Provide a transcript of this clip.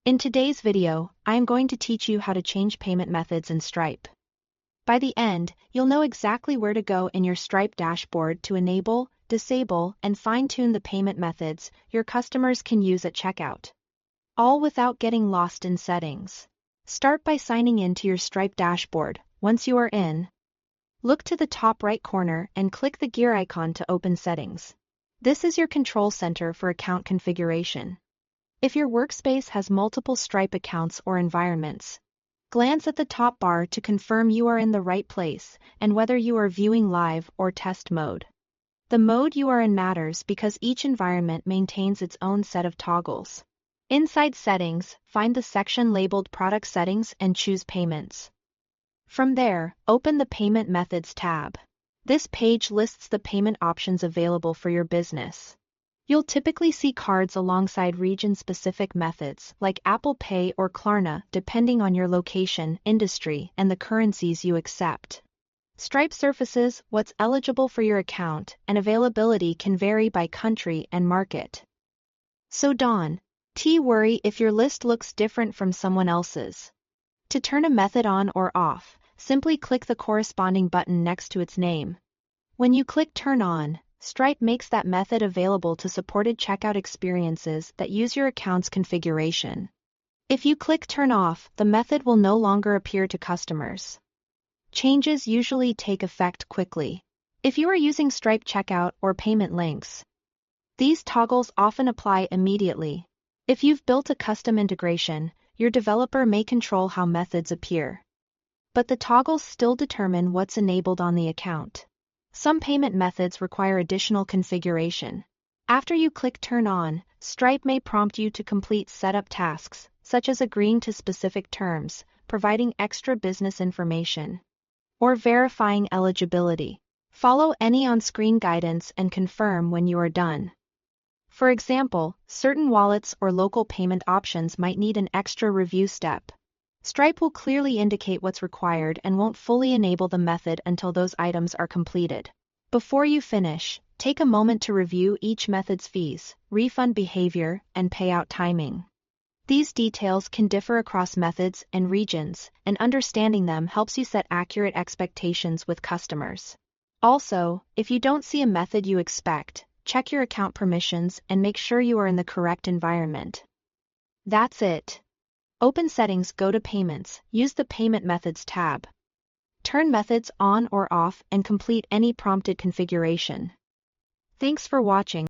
In today's video, I am going to teach you how to change payment methods in Stripe. By the end, you'll know exactly where to go in your Stripe dashboard to enable, disable, and fine-tune the payment methods your customers can use at checkout. All without getting lost in settings. Start by signing in to your Stripe dashboard. Once you are in, look to the top right corner and click the gear icon to open settings. This is your control center for account configuration. If your workspace has multiple Stripe accounts or environments, glance at the top bar to confirm you are in the right place and whether you are viewing live or test mode. The mode you are in matters because each environment maintains its own set of toggles. Inside Settings, find the section labeled Product Settings and choose Payments. From there, open the Payment Methods tab. This page lists the payment options available for your business. You'll typically see cards alongside region-specific methods like Apple Pay or Klarna, depending on your location, industry, and the currencies you accept. Stripe surfaces what's eligible for your account, and availability can vary by country and market. So don't worry if your list looks different from someone else's. To turn a method on or off, simply click the corresponding button next to its name. When you click Turn On, Stripe makes that method available to supported checkout experiences that use your account's configuration. If you click Turn Off, the method will no longer appear to customers. Changes usually take effect quickly. If you are using Stripe Checkout or payment links, these toggles often apply immediately. If you've built a custom integration, your developer may control how methods appear. But the toggles still determine what's enabled on the account. Some payment methods require additional configuration. After you click Turn On, Stripe may prompt you to complete setup tasks, such as agreeing to specific terms, providing extra business information, or verifying eligibility. Follow any on-screen guidance and confirm when you are done. For example, certain wallets or local payment options might need an extra review step. Stripe will clearly indicate what's required and won't fully enable the method until those items are completed. Before you finish, take a moment to review each method's fees, refund behavior, and payout timing. These details can differ across methods and regions, and understanding them helps you set accurate expectations with customers. Also, if you don't see a method you expect, check your account permissions and make sure you are in the correct environment. That's it. Open Settings, go to Payments, use the Payment Methods tab. Turn methods on or off and complete any prompted configuration. Thanks for watching.